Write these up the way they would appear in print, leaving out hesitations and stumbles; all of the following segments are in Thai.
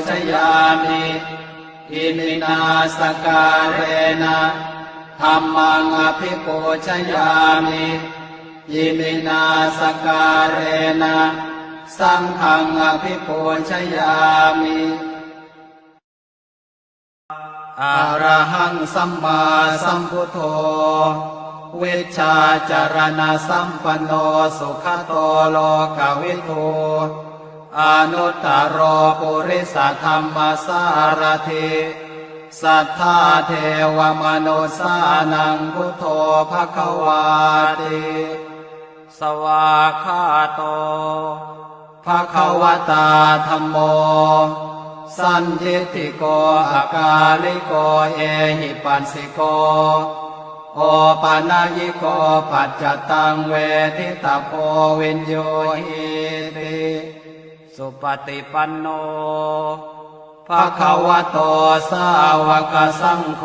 ชยามิอิมินาสการเรนะธัมมังอภิปูชยามิอิมินาสการเรนะสังฆังอภิปูชยามิอะระหังสัมมาสัมพุทโธวิชชาจารณะสัมปันโนสุขโตโลกวิทูอนุตตรปุริสธรรมสารถิสัทธาเทวมนุสานังพุทโธภควาติสวากขาโตภควตาธัมโมสันทิฏฐิโกอากาลิโกเอหิปัสสิโกโอปานายิโกปัจจตังเวทิตาโพวินโยหิติสุปฏิปันโนภควโตสาวกสังโฆ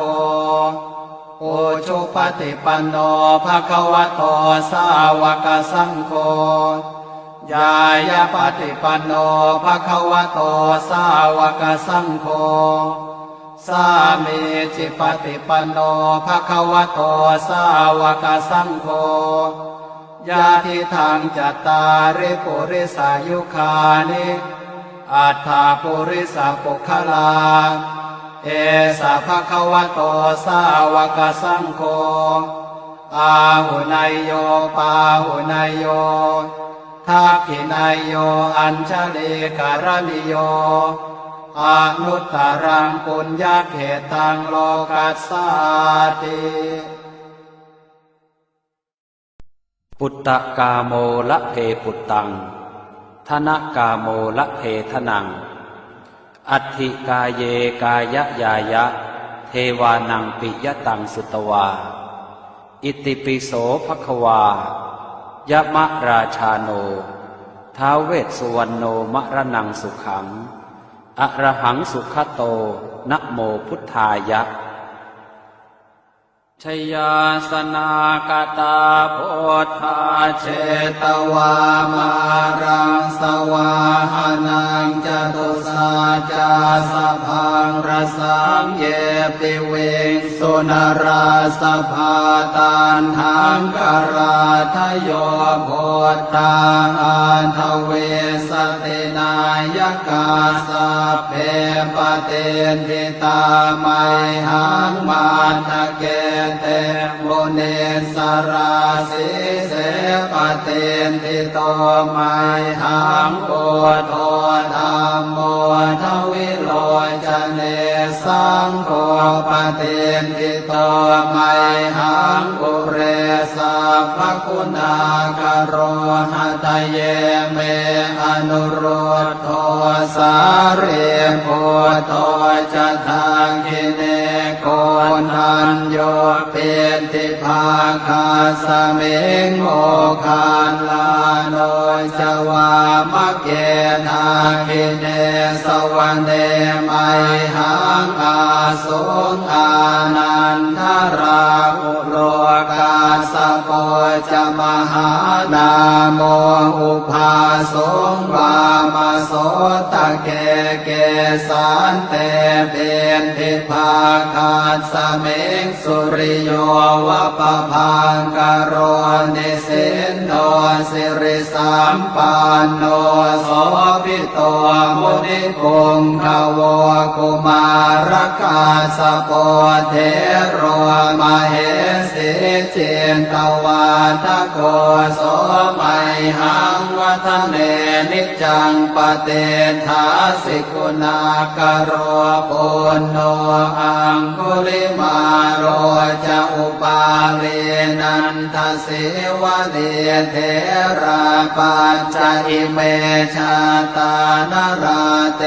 โอชุปฏิปันโนภควโตสาวกสังโฆยายาปฏิปันโนภควโตสาวกสังโฆสามีจิปฏิปันโนภควโตสาวกสังโฆญาติทางจัตตาริปุริสายุคานิอัฏฐาปุริสปุคลาเอสะภควโตสาวกสังโฆอาหุนายโยปาหุนายโยทักขินายโยอัญชลีการณิโยอนุตตรังปุญญเขตังโลกัสสาติปุตตะกาโมละเพปุตตังธนกาโมละเพทนังอัตถิกายเยกายยายะเทวานังปิยตังสุตวาอิติปิโสภควายะมะราชาโนท้าวเวสสุวรรณโนมรณังสุขังอะระหังสุขโตนะโมพุทธายะชยาสนากตาโพธาเชตวามารังสวาหานังจตุสาจาสพังรสังเยปิเวงสุนราสภาตันหังกราทโยโพธาอันทเวสตินายกาสัพเพปเตนทิตาไมหังมาตะเกเตโมเนสราสิเสปเตนทิโตไมหังโกโทธัมโมทวิโลจเนสังโฆปเตนทิโตไมหังปุเรสัพพคุณากโรหะทะเยเมอนุรุตโทสาเรโพโตจะทาคิเนโกนันโยเป็นทิภาคาสเมงโมคานลาโนจวามะเกนาคิเนสวรรเนไมหังอาสุงอานันทราอุโลกาสโปจะมหานาโมอุภาสงวามโสตะเกเกสันเตเป็นทิภาคาสเมงสุริโยวะปะพังกโรนิสินโนสิริสัมปันโนโสภิโตมุนิคุงขโวกุมารกาสโปเทโรมเหสิเจนตวาทโกโสไมหังวัฒเนนิจังปเตถาสิกุณากโรปุณโนอังคุลิมาโรจะอุปาเลนันทเสวะเนเทราปัญจอิเมชาตานราเต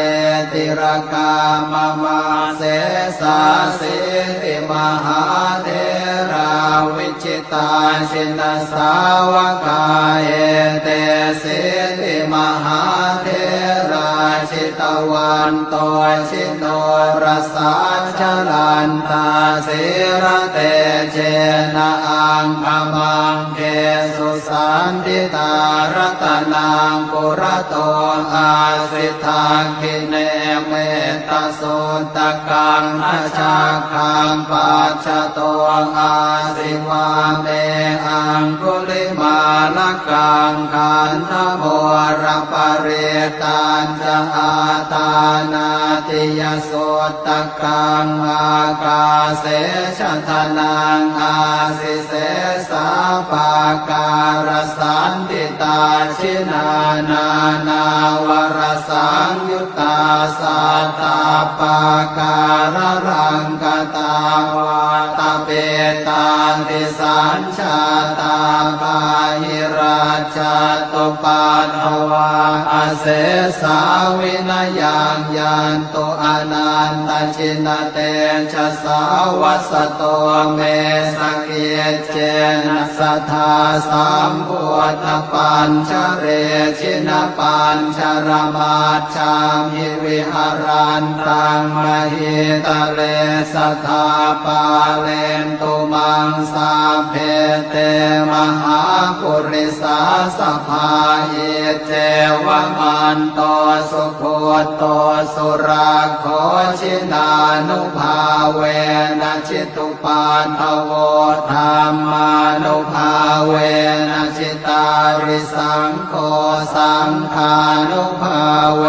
ติรกามมาเสสาสิติมหาเทราวิจิตาชินสาวกาเอเตสิติมหาเทราชิ ตวันโตชิโนรสาชลันตาสิระเตเจนะอังคมังเกสุสันติตารัตนังปุระโตอาสิทาคิเนเมตตสุตกังอาชาคังปัจจโตอาสิวาเมอังคุลิมาลกังขันธโมรปริตันจะอาตานาติยสุตกังอากาเสชะทนังอาสิเสสาปาการสันติตาชินานานาวรสังยุตตาสัตตาปาการรังกตาวาตาเปตาติสัญชาตาปาหิราชตุปัฏฐวาอาเสสาวินยังยันตุอนันตชินเตชะสาวัสโตเมสเกเจนะสัทธาสัมพุทธปัญชเรชินปัญชรมาชามิวิหารันตังมหิตะเลสัทธาปาเลนตุมังสาเพเตมหาปุริสาสภาเยเจวมันโตสุโคโตสุราโคชินานุภาเวนะจิตุปัฏฐโวธรรมานุภาเวนะจิตาริสังโฆสังฆานุภาเว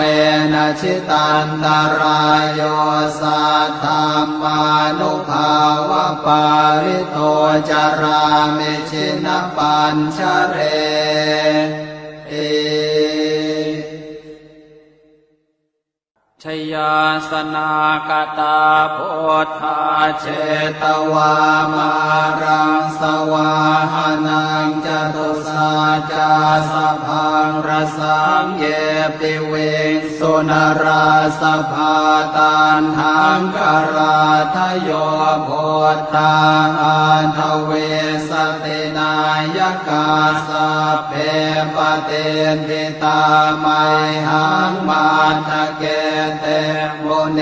นะจิตันตรายโยสัทธามานุภาวะปาริโตจารามิชินปัญชเรเอชยาสนากตาพุทธาเชตวามารังสวาหานังจตุสาจาสพังรสังเยปิเวงสุนราสภาตันหังกราทโยโพธาอันทเวสตินายกาสัพเพปเตติตาไมหังมันทะเกเตมุเน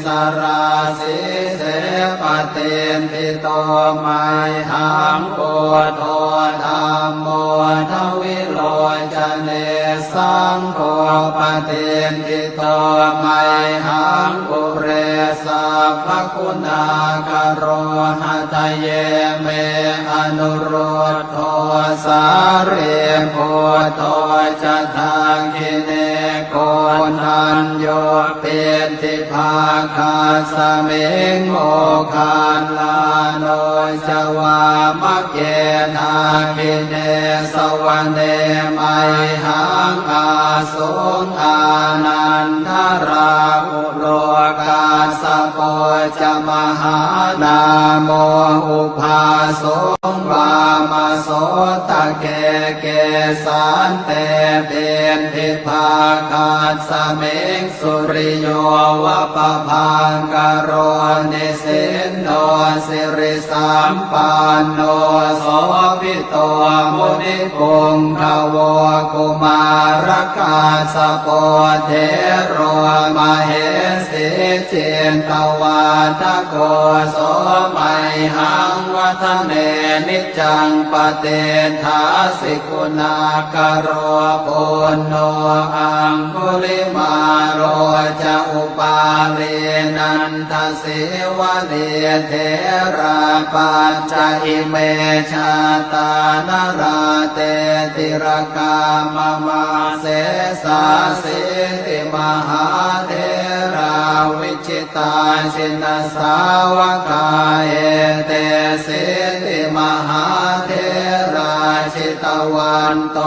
สราสิเสปเตติโตไมหังปุถโธธัมโมทวิโลจเนสังโฆปเตติโตไมหังปุเรสัพพคุณากโรหะทะเยเมอนุโรธโธสาเรโพโธจะทาคิเนโกนันโยเป็นทิภาคาสเมงโมคานลาโนจวามะเกนาคิเนสวะเนไมหังอาสุงอานันทราอุโลกาสโปจะมหานาโมอุภาสงวามโสตะเกเกสันเตเป็นทิภาคาสเมงสุริโยวะปะพังกโรนิสินโนสิริสัมปันโนโสภิโตมุนิปุงขโวกุมารกาสโปเทโรมเหสิเจนตวาทโกโสมัยหังวัฒเนนิจังปเตถาสิกุณากโรปุณโนอังคุลิมาโรจะอุปาเลนันทสิวะเลเทราปัญจอิเมชาตานราเตติรกามมาเสสาสิติมหาเทราวิจิตาชินสาวกาเอเตสิติมหาเทราชิตวันโต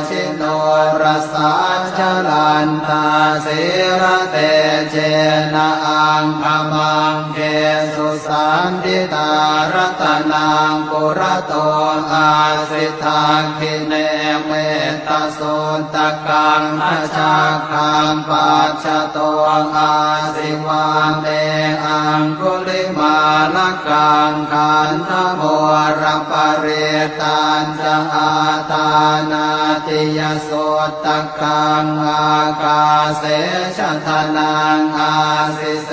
ชิโนรสาชลันตาสิระเตเจนะอังคมังเกสุสันติตารัตนังปุระโตอาสิทาคิเนเมตตสุตกังอาชาคังปัจจโตอาสิวาเมอังคุลิมา ลกังขันธโมรปริตันจะอาตานาติยโสตกังอากาเสชทนังอาสิเส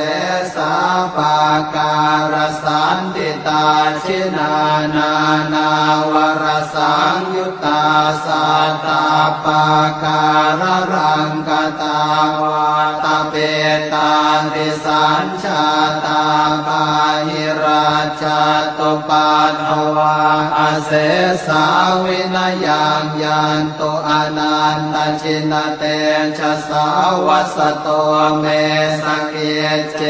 สาปาการสันติตาชินานานาวรสังยุตตาสัตตาปาการรังกตาวาตาเปตาติสัญชาตาปาหิราชตุปัฏฐวาอาเสสาวินยังยันตุอนันตชินเตชะสาวัสโตเมสเกเจ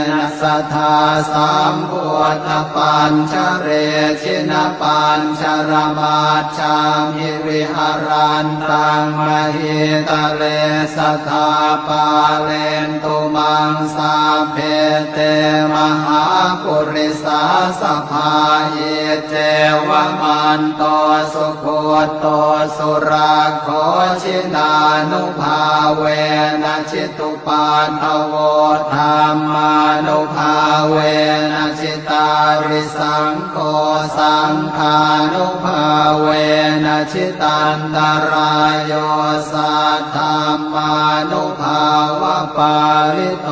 นะสัทธาสัมพุทธปัญชเรชินปัญชรมาชามิวิหารันตังมหิตะเลสัทธาปาเลนตุมังสาเพเตมหาปุริสาสภาเยเจวมันโตสุโคโตสุราโคชินานุภาเวนะชิตุปัฏฐโวธรรมานุภาเวนะชิตาริสังโฆสังฆานุภาเวนะชิตันตรายโยสัทธัมมานุภาวะปาริโต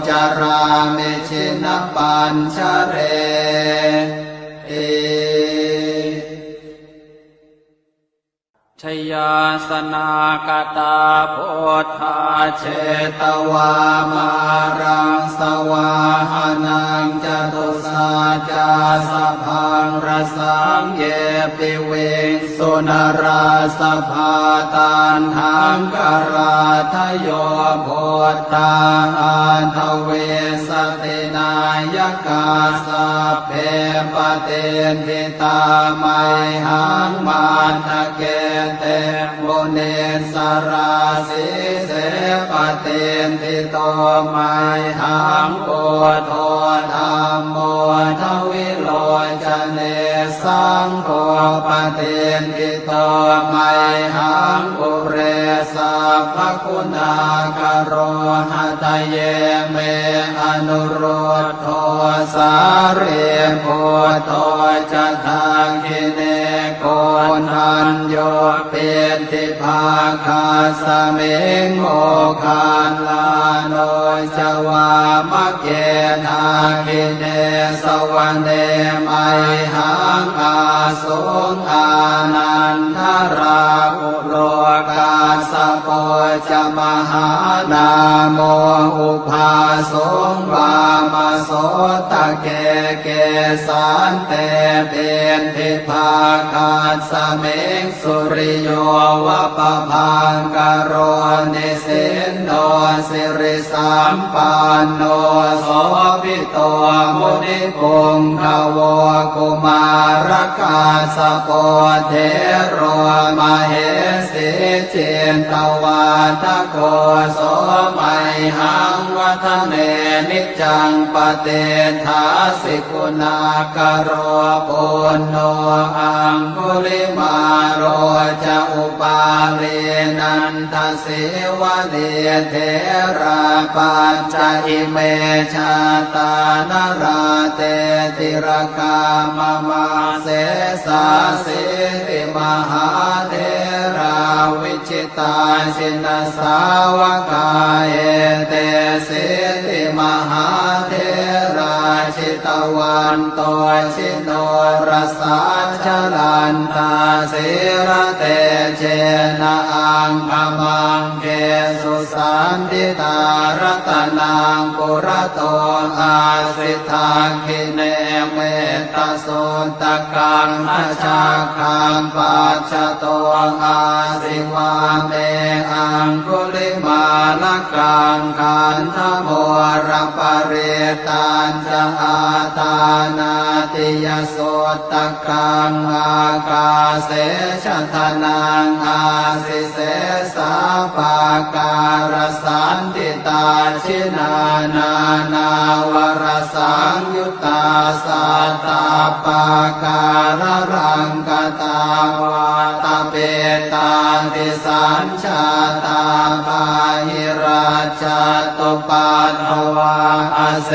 จารามิชินปัญชเรชยาสนากตาโพธาเชตวามารังสวาหานังจตุสาจาสพังรสังเยปิเวสุนราสภาตันหังกราทโยโพธาอันทเวสตินายกาสัพเพปเตนทิตาไมหังมันทะเกเตโมเนสราสิเสปเตนทิโตไมหังโพโทธรรมโมทวิโลจเนสังโฆปเตนทิโตไมหังปุเรสัพพคุณากโรหะทะเยเมอนุโรธโทสาเรโพโทจะทังคิเนโกนันโยเป็นทิภาคาสเมงโมคานลาโนจวามะเกนาคิเนสวรรเนไมหังอาสุงอานันทราอุโลกาสโปจะมหานาโมอุภาสงวามโสตะเกเกสันเตเป็นทิภาคาสเมงสุริโยวะปะพังกโรนิสินโนสิริสัมปันโนโสภิโตมุนิปุงขโวกุมารกาสโปเทโรมเหสิเจนตวาทโกโสมัยหังวัฒเนนิจังปเตถาสิกุณากโรปุณโนอังคุลิมาโรจะอุปาเรนันทสิวะเดเทราปัญจอิเมชาตานราเตติรกามมาเสสาสิติมหาเทราวิชิตาชินสาวกาเอเตสิติมหาเทราชิตวันโตชิโนรสาชลันตาสิระเตเจนะอังคมังเกสุสันติตารัตนังปุระโตอาสิทาคิเนเมตโสตกังอาชาคังปัจจโตอาสิวาเมอังคุลิมาลกังขันธโมรปริตันจะอาตานาติยโสตกังอากาเสชทนังอาสิเสสาปาการสันติตาชินานานาวรสังยุตตาสัตตาปาการรังกตาวาตาเปตาติสัญชาตาปาหิราชตุปัฏฐวาอา เส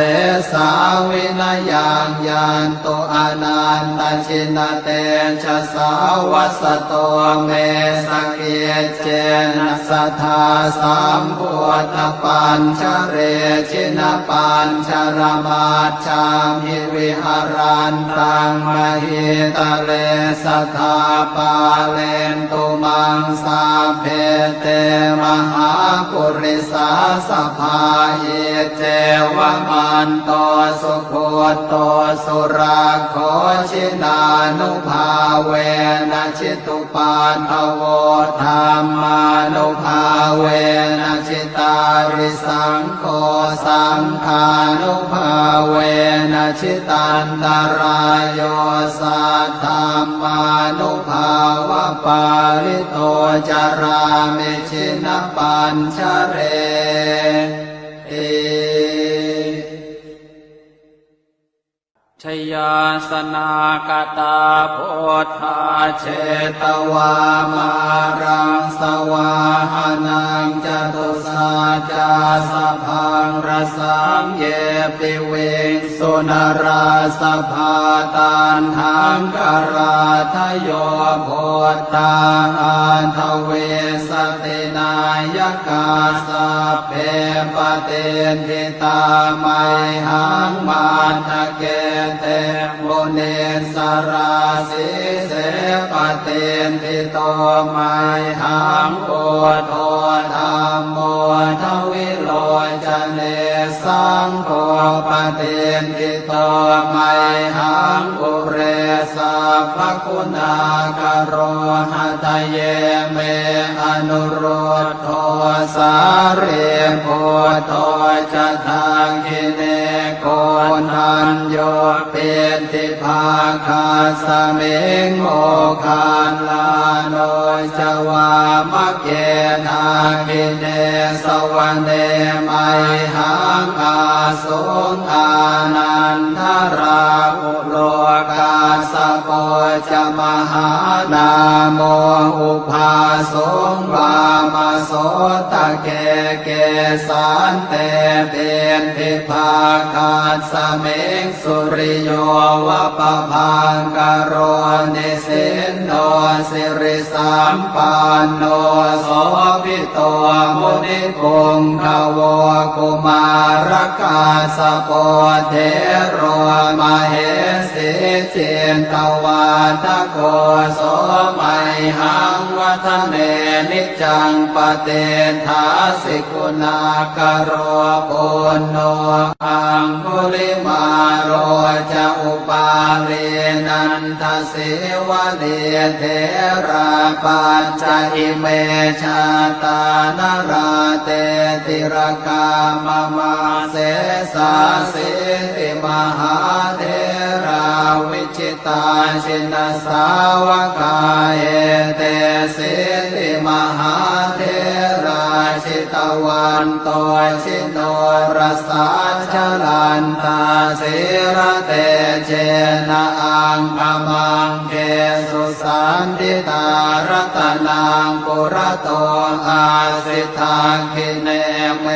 สาวินายังยันตุอนันตชินเตชะสาวัสโตเมสเกเจนะสัทธาสัมพุทธปัญชเรชินปัญชรมาชามิวิหารันตังมหิตะเลสัทธาปาเลนตุมังสาเพเตมหาปุริสาสภาเยเจวมันโตสุโคโตสุราโคชินานุภาเวนะชิตุปาทโวธรรมานุภาเวนะชิตาริสังโฆสังฆานุภาเวนะชิตันตรายโยสัทธามานุภาวะปาริโตจารามิชินปัญชเรชยาสนากตาโพธาเชตวามารังสวาหานังจตุสาจาสพังรสังเยปิเวงสุนราสภาตันทังกราทโยโพธาอันทเวสตินายกาสเพปเตนทิตาไมหังมันทะเกเตมุเนสราสิเสปเตนทิโตไมหังโอโทธรรมโมทวิโลจเนสังโฆปเตนทิโตไมหังอุเรสัพพคุณากโรหะทะเยเมอนุโรธโทสาเรโพโทจะทังคิเนโกนัญโยเป็นทิภาคาสเมงโมคานลาโนจวามะเกนาคิเนสวรรเนไมหังอาสุงอานันทราอุโลกาสโปจะมหานาโมอุภาสุงวามโสตะเกเกสันเตเป็นทิภาคาสเมงสุริโยวะปะพังกโรนิสินโนสิริสัมปันโนโสภิโตมุนิปุงขโวกุมารกาสโปเทโรมเหสิเจนตวาทโกโสไมหังวัฒเนนิจังปเตถาสิกุณากโรปุณโนอังคุลิมาโรจะอุปาเรนันทสิวะเนเทราปัญจอิเมชาตานราเตติรกามมาเสสาสิติมหาเทราวิจิตาชินสาวกาเอเตสิติมหาเทราชิตวันโตชิโนรสาชลันตาสิระเตเจนะอังคมังเกสุสันติตารัตนังปุระโตอาสิทาคิเนเม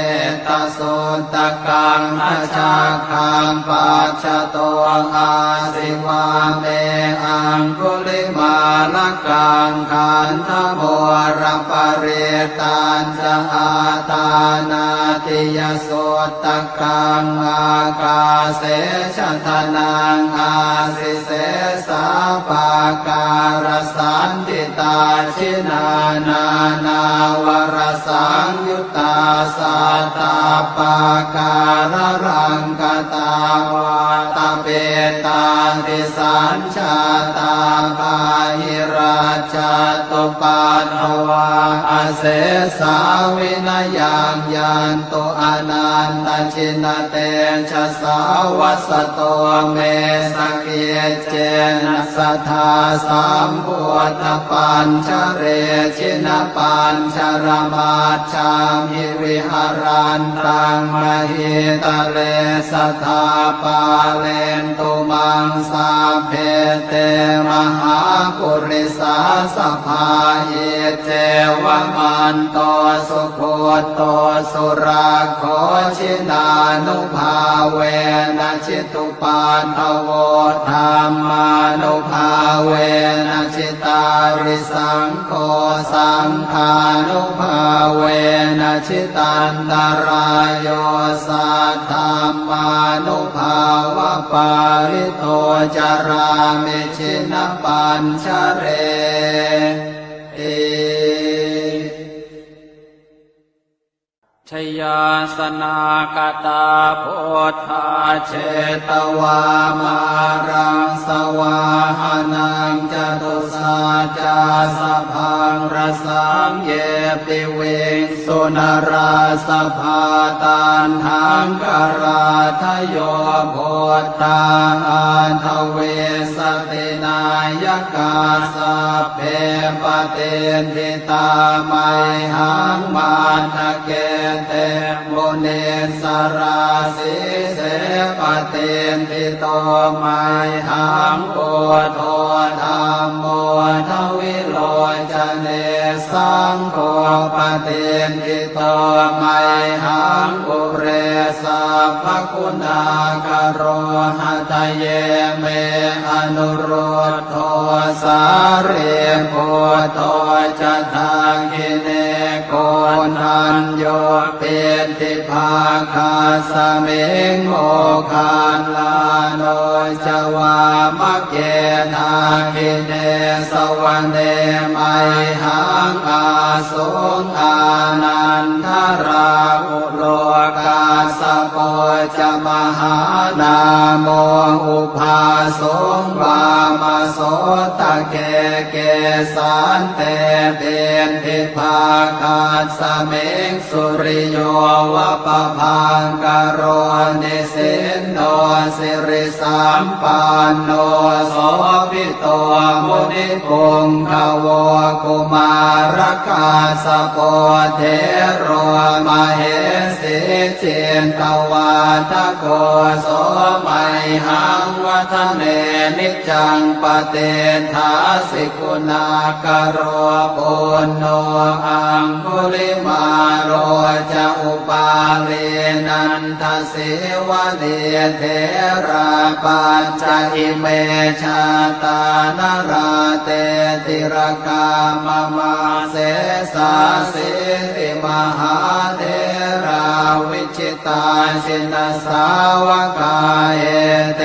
ตสุตกังอาชาคังปัจฉโตอาสิวาเมอังคุลิมาลกังขันธโมรปเรตันจะอาตานาติยสุตกังอากาเสชทนังอาสิเสสาปาการสันติตาชินานานาวรสังยุตตาสัตตาปาการรังกตาวาตาเปตาติสัญชาตาภาหิราชตุปัฏฐวาอเสสาวินายังยันตุอนันตชินเตชะสาวัสโตเมสเกเจนะสัทธาสัมพุทธปัญชเรชินปัญชรมาชามิวิหารันตังมหิตะเลสัทธาปาเลนตุมังสาเพเตมหาปุริสาสภาเยเจวมันโตสุโคโตสุราโคชินานุภา เวนะชิตุปันทโวธรรมานุภาเวนะชิตาริสังโฆสังฆานุภาเวนะชิตันตรายโยสัทธามานุภาวะปาริโตจารามิชินปัญชเรชยาสนากตาโพธาเชตวามารังสวาหานังจตุสาจาสพังรสังเยปิเวงสุนราสภาตานทังกราทโยโพธาอันทเวสตินายกาสัพเพปเตนทิตาไมหังมาทะเกเตโมเนสราสิเสปเตนทิโตไมหังโกโทธรรมโมทวิโลจเนสังโฆปเตนทิโตไมหังอุเรสัพพคุณากโรหะทะเยเมอนุโรธโทสาเรโพโตจะทาคิเนโกนัญโยเปติภาคาสเมงโมคานลาโนจวามะเกนาคิเนสวรรเนไมหังอาสุงอานันทราอุโลกาสโปจะมหานาโมอุภาสงวามโสตะเกเกสันเตเตนทิภาคาสเมงสุริโยวะปะพังกโรนิสินโนสิริสัมปันโนโสภิโตมุนิปุงขโวกุมารกาสโปเทโรมเหสิเจนตวาทโกโสมัยหังวัฒเนนิจังปเตทาสิกุณากโรปุณโนอังคุลิมาโรจะอุปาเลนันทสิวะเดเทราปัญจอิเมชาตานราเตติรกามมาเสสาสิริมหาเทราวิชิตาสินสาวกาเอเต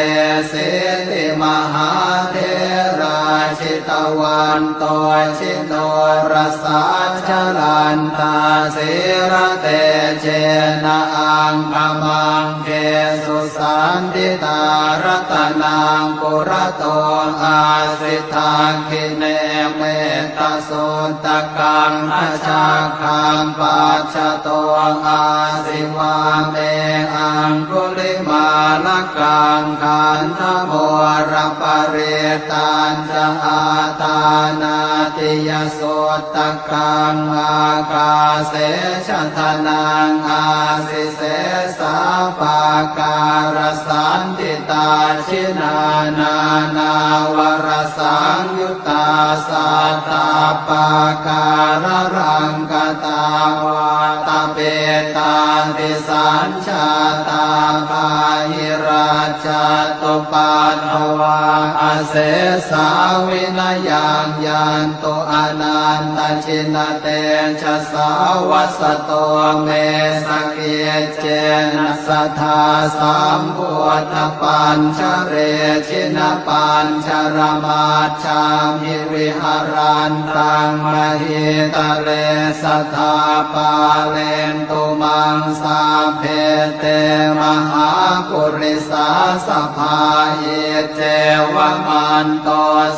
สิริมหาเทราชิตวันโตชิโนรสาชลันตาสิระเตเจนะอังคมังเกสุสันติตารัตนังปุระโตอาสิทาคิเนเมตโสตกังอาชาคังปัจจโตอาสิวาเมอังคุลิมาลกังขันธโมรปเรตัญจะอาตานาติยโสตกังอากาเสชทนังอาสิเสสาปาการสันติตาชินานานาวรสังยุตตาสัตตาปาการรังกตาวาตเปตาติสัญชาตาภาหิราชตุปันภวาอาเสสาวินยังยันตุอนันตชินเตชะสาวัสโตเมสเกเจนะสัทธาสัมพุทธปัญชเรชินปัญชรมาชามิวิหารันตังมหิตะเลสัทธาปาเลนตุมังสาเพเตมหาปุริสาสภาเยเจวมันโต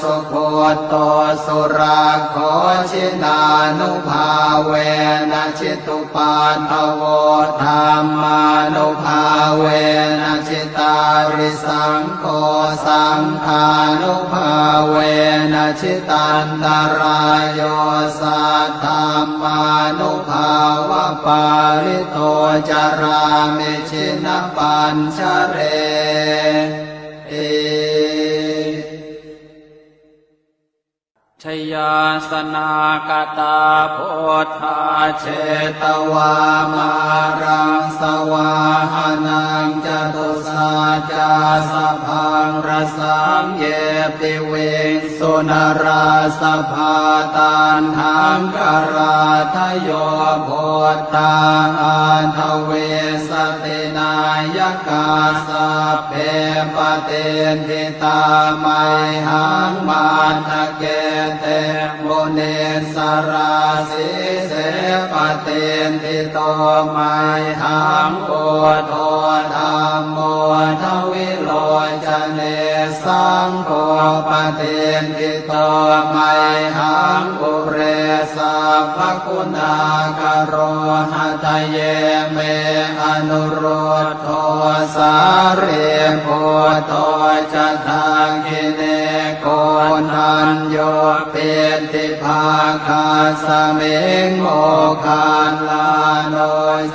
สุโคโตสุราโคชินานุภาเวนะชิตุปันทโวธรรมานุภาเวนะชิตาริสังโฆสังฆานุภาเวนะชิตันตรายโยสัทธามานุภาวะปาริโตจารามิชินปัญชเร ชยาสนากตาโพธาเชตวามารังสวาหานังจตุสาจาสพังรสังเยปิเวงสุนราสภาตันหังกราทโยโพธาอันทเวสตินายกาสัพเพปเตนทิตาไมหังมันทะเกเตโมเนสราสิเสปเตนทิโตไมหังโอโทธัมโมทวิโลจเนสังโฆปเตนทิโตไมหังปุเรสัพพคุณากโรหะทะเยเมอนุโรธโทสาเรโพโตจะทังคิเนโกนัญโยเปติภาคาสเมงโมคานลาโน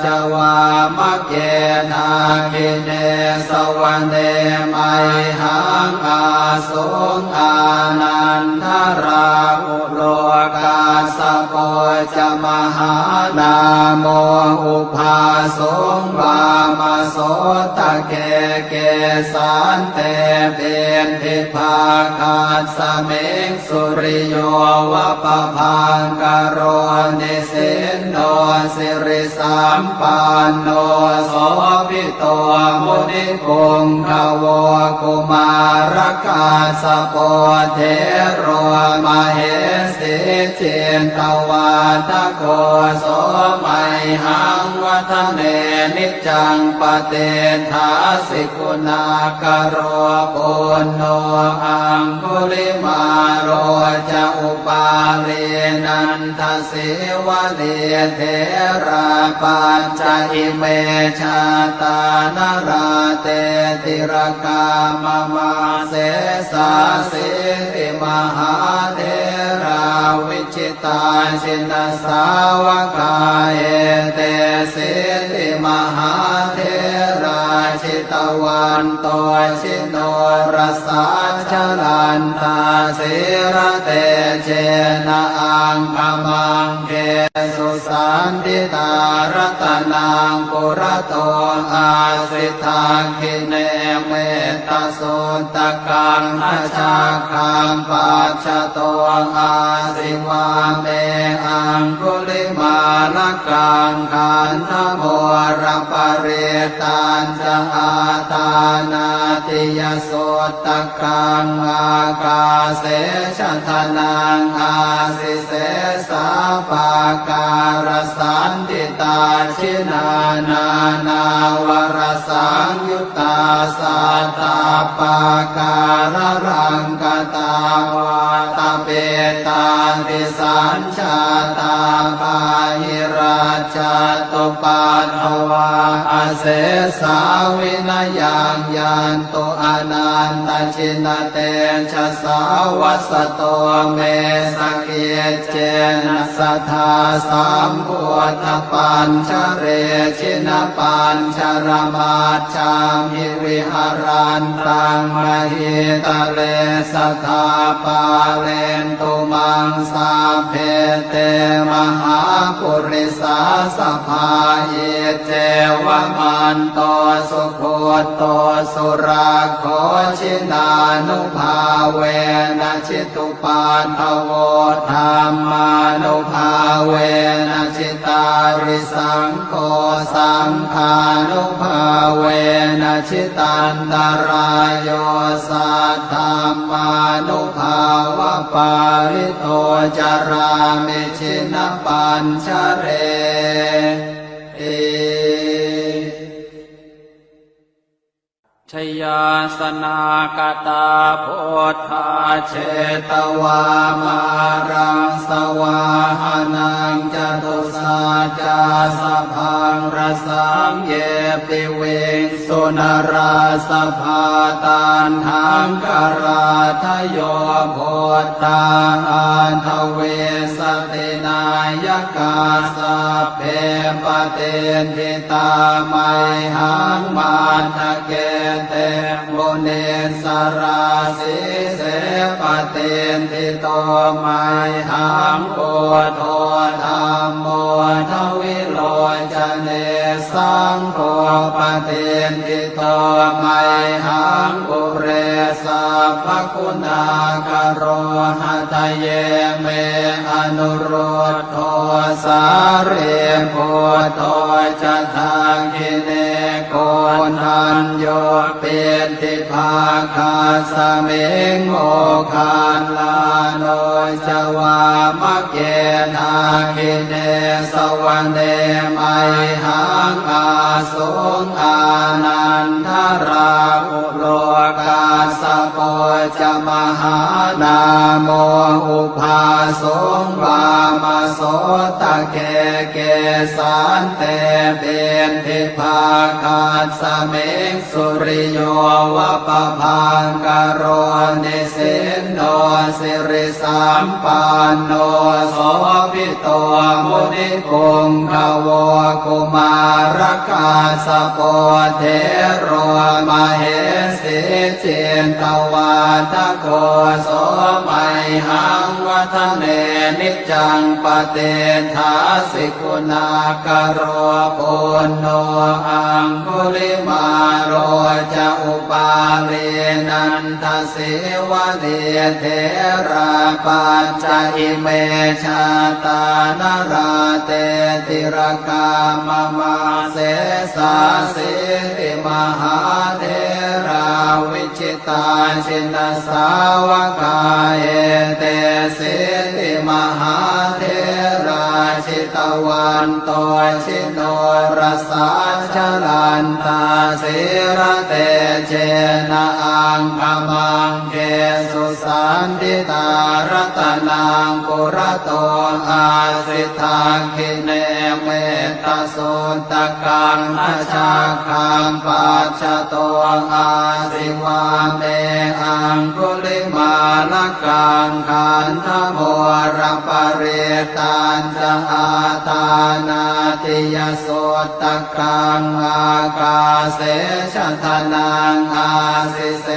จวามะเกนาคิเนสวรรเนไมหังอาสุงอานันทราอุโลกาสโปจะมหานาโมอุภาสงวามโสตะเกเกสันเตเป็นทิภาคาสเมงสุริโยวะปะพังกโรนิสินโนสิริสัมปันโนโสภิโตมุนิคงคาวกุมารกาสโปเทโรมเหสิเจนตวาทโกโสไมหังวัฒเนนิจังปเตทาสิกุณากโรปุณโนอังคุลิมาโรจะอุปาเลนันทสิวะเลเทราปัญจอิเมชาตานราเตติรกามมาเสสาสิติมหาเทราวิชิตาชินสาวกาเอเตสิติมหาเทราชิตวันโตชิโนรสาชลันตาสิระเตเจนะอังคมังเกสุสันติตารัตนังปุระโตอาสิทาคิเนเมตสุตกังอาชาคังปัจจโตอาสิวาเมอังคุลิมาลกังขันธโมรปเรตันจะอาตานาติยโสตกังอากาเสชทนังอาสิเสสาปาการสันติตาชินานานาวรสังยุตตาสัตตาปาการรังกตาวาตาเปตาติสัญชาตาปาหิราชตุปัฏฐวาอเสสาวินยังยันตุอนันตชินเตชะสาวัสโตเมสเกเจนะสัทธาสัมพุทธปัญชเรชินปัญชรมาชามหิวิหารันตังมหิตะเลสัทธาปาเลนตุมังสาเพเตมหาปุริสาสภาเยเจวมันโตสุโคโตสุราโคชินานุภาเวนะชิตุปันทโวธรรมานุภาเวนะชิตาริสังโฆสังฆานุภาเวนะชิตันตรายโยสัทธามานุภาวะปาริโตจารามิชินปัญชเรชยาสนากตาโพธาเชตวามารังสวาหานังจตุสาจาสพังรสังเยปิเวงสุนราสภาตันหังกราทโยโพธาอันทเวสตินายกาสัพเพปเตนทิตาไมหังมันทะเกเตโม เนสราสีเสปเตนทิโตไมหังโกโทธัมโมทวิโลจเนสังโฆปเตนทิโตไมหังปุเรสัพพคุณากโรหะทะเยเมอนุโรธโทสาเรโพโทจะทางกิเนโกนันโยเปติภาคาสเมงโมคานลาโนจวามะเกนาคิเนสวรรเนมัยหังอาสุงอานันทราอุโลกาสโปจะมหานาโมอุภาสงวามโสตะเกเกสันเตเบนทิภาคาสเมงสุริโยวะปะพังกโรนิสินโนสิริสัมปันโนโสภิโตมุนิกุงขโวกุมารกาสโปเทโรมเหสิเจนตวาทโกโสมัยหังวัฒเนนิจังปเตทาสิกุณากโรปุณโนอังคุลิมาโรจะอุปาเลนันทสิวะเดเทราปัญจอิเมชาตานราเตติรกามมาเสสาสิริมหาเทราวิชิตาชินสาวกาเอเตสิริมหาเทราชิตวันโตชิโนรสาชลันตาสิระเตเจนะอังคมังเกสุสันติตารัตนังปุระโตอาสิทาคิเนเมตโสตกังอาชาคังปัจจโตอาสิวาเมอังคุลิมาลกังขันธโมรปเรตันจะอาตานาติยโสตกังอากาเสชทนังอาสิเส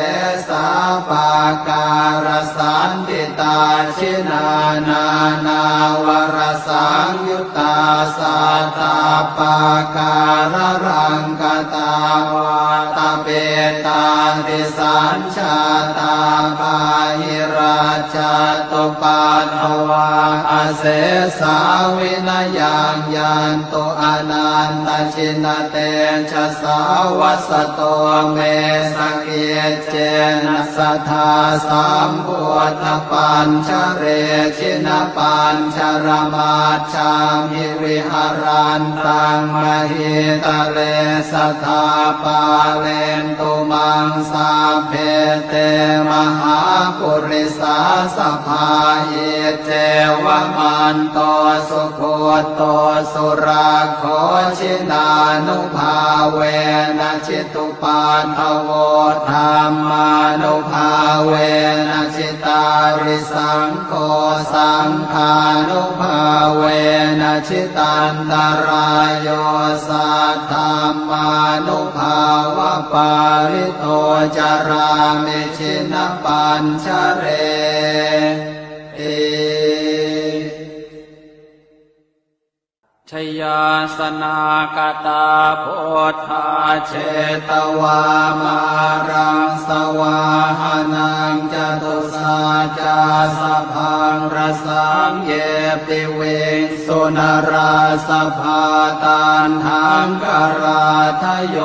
สาปาการสันติตาชินานานาวรสังยุตตาสัตตาปาการรังกตาวาตาเปตาติสัญชาตาปาหิราชตุปาทวาอาเสสาวินายังยันตุอนันตชินเตชะสาวัสโตเมสเกเจนะสัทธาสัมพุทธปัญชเรชินปัญชรมาชามิวิหารันตังมหิตะเลสัทธาปาเลนตุมังสาเพเตมหาปุริสาสภาเยเจวมันโตสุโคโตสุราโคชินานุภาเวนะชิตุปาทโวธรรมานุภาเวนะชิตาริสังโฆสังฆานุภาเวนะชิตันตรายโยสัทธามานุภาวะปาริโตจารามิชินปัญชเรเอชยาสนากตาโพธาเชตวามารังสวาหานังจตุสาจาสพังรสังเยปิเวสุนราสภาตันหังกราทโย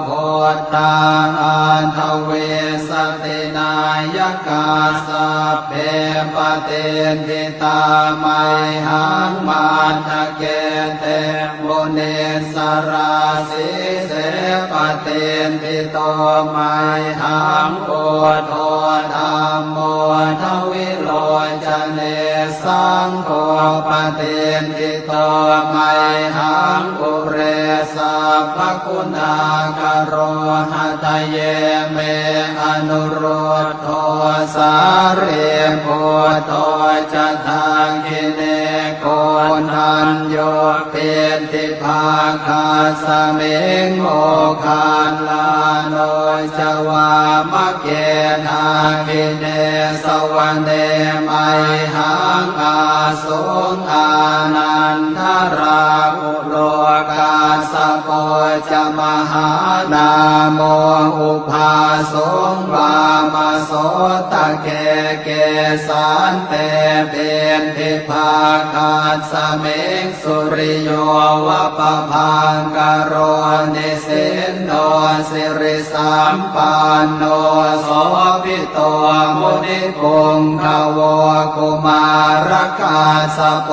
โพธาอันทเวสตินายกาสัพเพปเตนทิตาไมหังมันทะเกเตมุเนสราสีเสปเตนทิโตไมหังโอโทธัมโมทวิโลจเนสังโฆปเตนทิโตไมหังปุเรสัพพคุณากโรหะทะเยเมอนุโรธโทสาเรโพโทจะทางกิเนโก นทันโยเป็นทิภาคาสเมงโมคานลาโนจวามะเกนาคิเนสวรรเนไมหังอาสุงอานันทราอุโลกาสโปจมหานาโมอุภาสุงวามโสตะเกเกสันเตเป็นทิภาคาสเมงสุริโยวะปะพังกโรนิสินโนสิริสัมปันโนโสภิโตมุนิปุงขโวกุมารกาสโป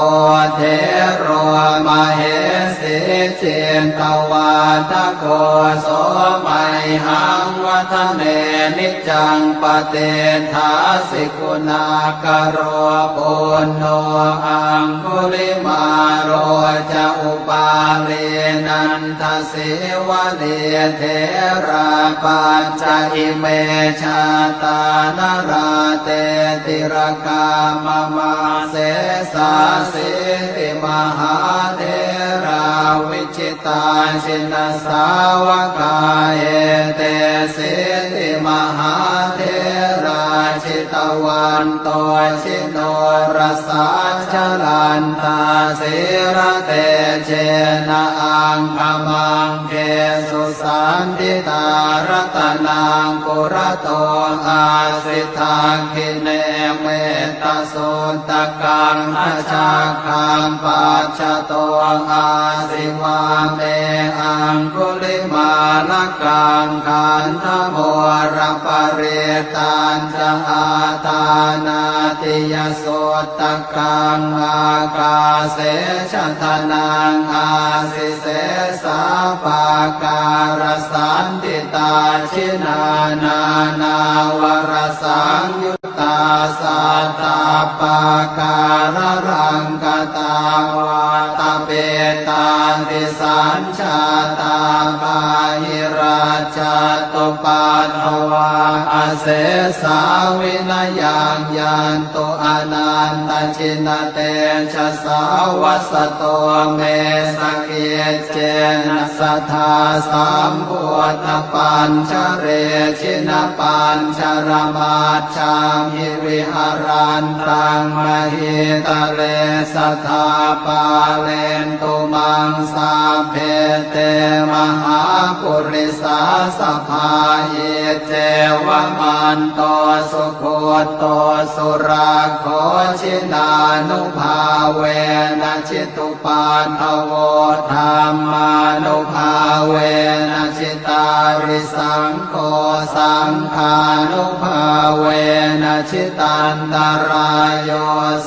เทโรมเหสิเจนตวาทโกโสมัยหังวัฒเนนิจังปเตทาสิกุณากโรปุณโนอังคุลิมาโรจะอุปาเลนันทสิวะเลเทราปัญจอิเมชาตานราเตติรกามมาเสสาสิติมหาเทราวิชิตาชินสาวกาเอเตสิติมหาเทราชิตวันโตชิโนรสาชลันตาสิระเตเจนะอังคมังเกสุสันติตารัตนังปุระโตอาสิทาคิเนเมตตาสุตกังอาชาคังปัจจโตอาสิวาเมอังคุลิมาลกังขันธโมระปะเรตัญจะอาตานาติยสุตกังอากาเสชทนังอาสิเสสาปาการสันติตาชินานานาวรสังยุตตาสัตตาปาการรังกตาวาตาเปตาติสัญชาตาปาหิราชตุปัฏฐวาอเสสาวินยังยันตุอนันตชินเตชะสาวสโตเมสเกเจนะสัทธาสัมพุทธปัญชเรชินปัญชรมาชามหิวิหารันตังมหิตะเลสัทธาปาเลนตุมังสาเพเตมหาปุริสาสภาเยเจวมันโตสุโคโตสุราโคชินานุภาเวนะชิตุปันทโวธรรมานุภาเวนะชิตาริสังโฆสังฆานุภาเวนะชิตันตรายโย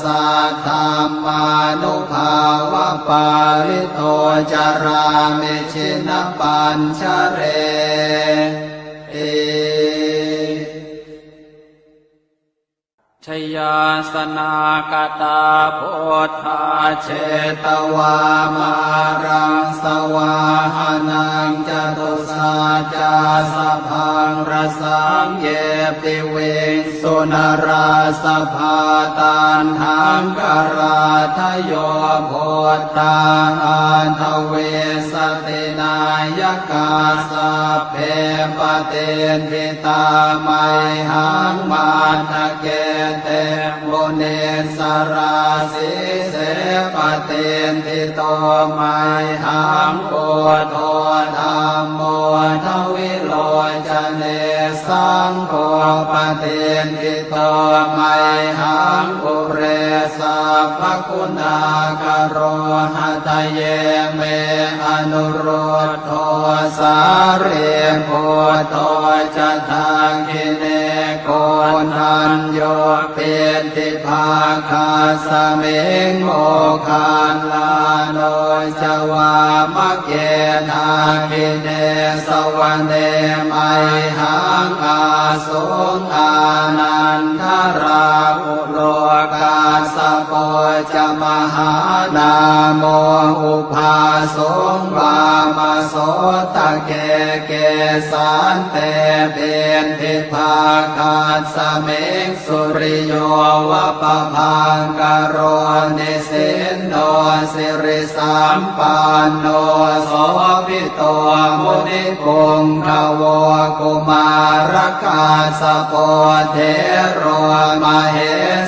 สัทธามานุภาวะปาริโตจารามิชินปัญชเรชยาสนากตาพุทธาเชตวามารังสวาหานังจตุสาจาสพังรสังเยปิเวสุนราสภาตันหังกราทโยโพธาอันทเวสตินายกาสัพเพปเตนทิตาไมหังมาทะเกเตโมเนสราสิเสปเตนทิโตไมหังโอโทธรรมโมทวิโลจเนสังโฆปเตนทิโตไมหังอุเรสัพพคุณากโรหะทะเยเมอนุโรธโทสาเรโพโตจะทางคิเนโกนันโยเป็นทิภาคาสเมงโมคานลาโนจวามะเกนาคิเนสวรรเนไมหังอาสุงอานันทราอุโลกาสโป จะมหานาโมอุปาสงวามโสตะเกเกสันเตเบนทิภาคาสเมกสุริโยวะปะพังกโรนิสินโนสิริสัมปันโนโสภิโตมุนิปุงขโวกุมารกาสโปเทโรมเห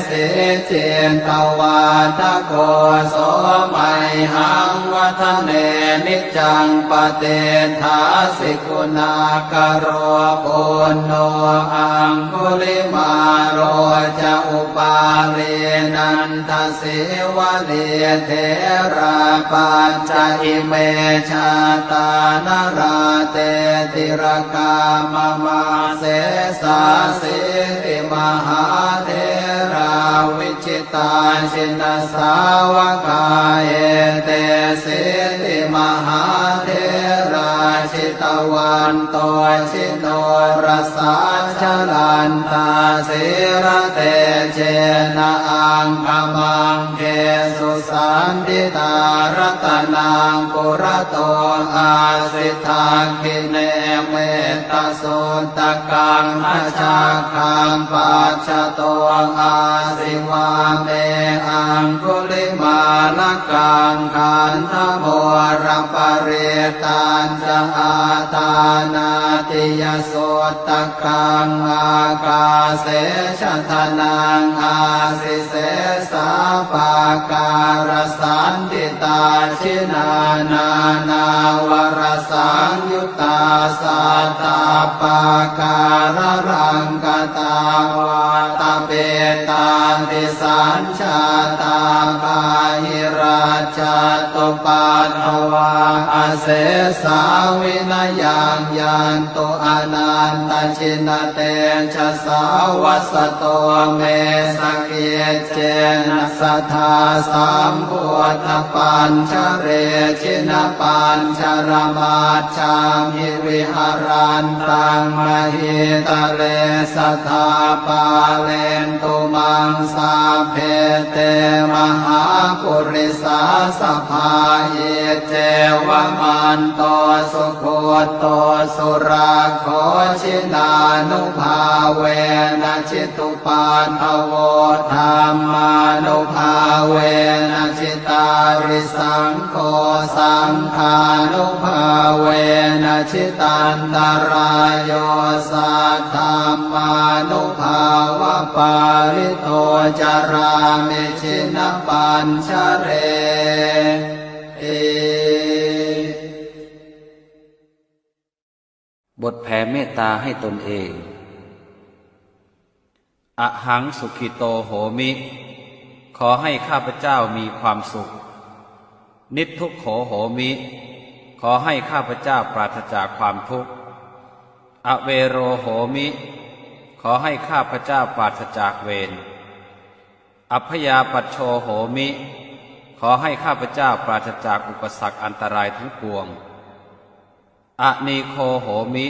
สีเจนตวาทโกโสมัยหังวัฒเนนิจังปเตถาสิกุณากโรปุณโนอังคุลิมาโรจะอุปาเรนันทสิวะเรเทราปัญจอิเมชาตานราเตติรกามมาเสสาสิติมหาเทราวิจิตาชินสาวกาเอเตสิติมหาเทราชิตวันโตชิโนรสาชลันตาสิระเตเจนะอังคมังเกสุสันติตารัตนังปุระโตอาสิทาคิเนเมตตาสุตตะกังอาชาคังปัจจโตอาสิวาเมอังคุลิมาลกังขันธโมรปเรตันจะอาตานาติยสุตตะกังอากาเสชะทนังอาสิเสสาปาการสันติตาชินานานาวรสังยุตตาสัตตาปาการรังกตาวาตเปตาติสัญชาตาบาหิราชตุปัฏฐวาอาเสสาวินยังยันตุอนันตชินเตชะสาวัสโตเมสเกเจนะสัทธาสัมพุทธปัญชเรชินปัญชรมาชามิวิหารันตังมหิตะเลสัทธาปาเลนตุมังสาเพเตมหาปุริสาสภาเยเจวมันโตสุโคโตสุราโคชินานุภาเวนะจิตุปาทโวธรรมานุภาเวนะจิตาริสังโฆสังฆานุภาเวนะจิตันตรายโยสัทธรรมานุภาวะปาริโตจารามิชินปัญชเรเอบทแผ่เมตตาให้ตนเองอหังสุขิโตโหมิขอให้ข้าพเจ้ามีความสุขนิททุกโขโหมิขอให้ข้าพเจ้าปราศจากความทุกข์อเวโรโหมิขอให้ข้าพเจ้าปราศจากเวรอัพยาปัชโชโหมิขอให้ข้าพเจ้าปราศจากอุปสรรคอันตรายทั้งปวงอนีโคโหมิ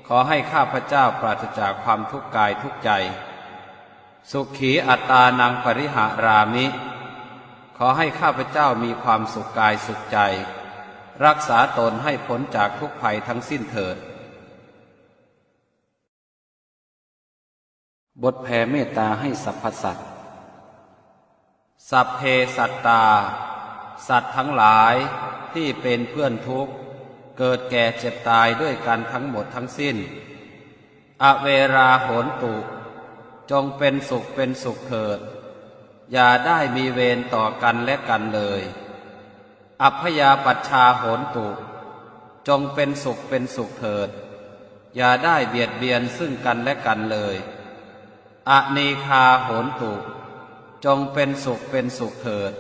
ขอให้ข้าพเจ้าปราศจากความทุกข์กายทุกใจสุขีอัตตานังปริหารามิขอให้ข้าพเจ้ามีความสุขกายสุขใจรักษาตนให้พ้นจากทุกภัยทั้งสิ้นเถิดบทแผ่เมตตาให้สรรพสัตว์สัพเพสัตตาสัตว์ทั้งหลายที่เป็นเพื่อนทุกข์เกิดแก่เจ็บตายด้วยกันทั้งหมดทั้งสิ้นอเวราโหนตุจงเป็นสุขเป็นสุขเถิดอย่าได้มีเวรต่อกันและกันเลยอัพยาปัชชาโหนตุจงเป็นสุขเป็นสุขเถิดอย่าได้เบียดเบียนซึ่งกันและกันเลยอนีคาโหนตุจงเป็นสุขเป็นสุขเถิด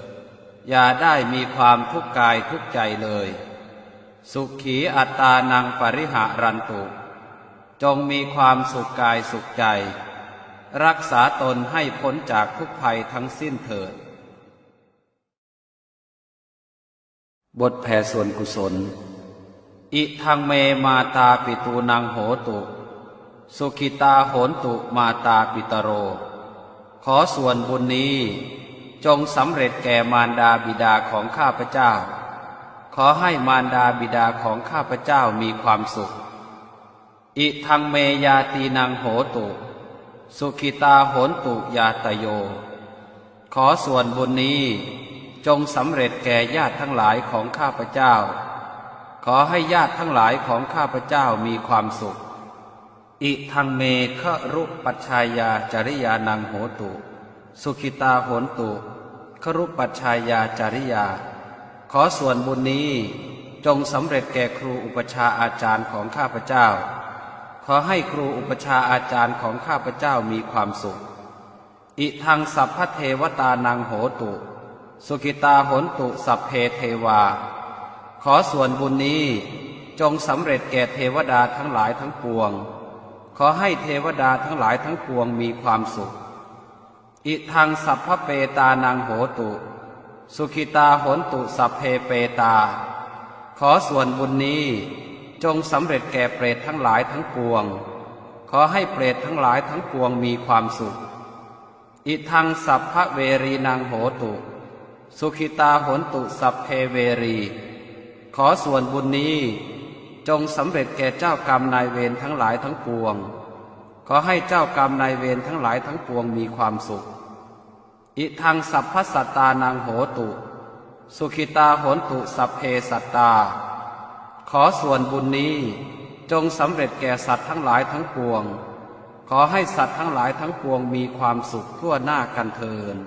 อย่าได้มีความทุกข์กายทุกข์ใจเลยสุขีอัตตานังปริหารันตุจงมีความสุขกายสุขใจรักษาตนให้พ้นจากทุกภัยทั้งสิ้นเถิดบทแผ่ส่วนกุศลอิทังเมมาตาปิตูนังโหตุสุขิตาโหนตุมาตาปิตโรขอส่วนบุญนี้ จงสำเร็จแก่มารดาบิดาของข้าพเจ้าขอให้มารดาบิดาของข้าพเจ้ามีความสุขอิทังเมยาตีนังโหตุสุขิตาโหนตุยาตโยขอส่วนบุญนี้จงสำเร็จแก่ญาติทั้งหลายของข้าพเจ้าขอให้ญาติทั้งหลายของข้าพเจ้ามีความสุขอิทังเมฆรุปัชชายาจริยานังโหตุสุขิตาโหนตุครุปัชชายาจริยาขอส่วนบุญนี้จงสำเร็จแก่ครูอุปชาอาจารย์ของข้าพเจ้าขอให้ครูอุปชาอาจารย์ของข้าพเจ้ามีความสุขอิทังสัพพเทวตานังโหตุสุขิตาโหนตุสัพเพเทวาขอส่วนบุญนี้จงสำเร็จแก่เทวดาทั้งหลายทั้งปวงขอให้เทวดาทั้งหลายทั้งปวงมีความสุขอิทังสัพพเปตานังโหตุสุขิตาโหนตุสัพเพเปตาขอส่วนบุญนี้จงสำเร็จแก่เปรตทั้งหลายทั้งปวงขอให้เปรตทั้งหลายทั้งปวงมีความสุขอิทังสัพพเวรีนังโหตุสุขิตาโหนตุสัพเพเวรีขอส่วนบุญนี้จงสำเร็จแก่เจ้ากรรมนายเวรทั้งหลายทั้งปวงขอให้เจ้ากรรมนายเวรทั้งหลายทั้งปวงมีความสุขอิทังสัพพสัตตานังโหตุสุขิตาโหนตุสัพเพสัตตาขอส่วนบุญนี้จงสำเร็จแก่สัตว์ทั้งหลายทั้งปวงขอให้สัตว์ทั้งหลายทั้งปวงมีความสุขทั่วหน้ากันเทิน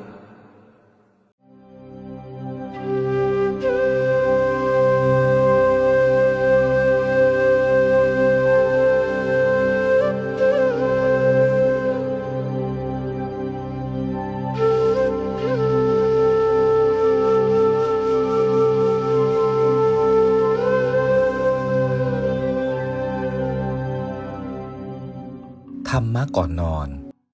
ธรรมะก่อนนอน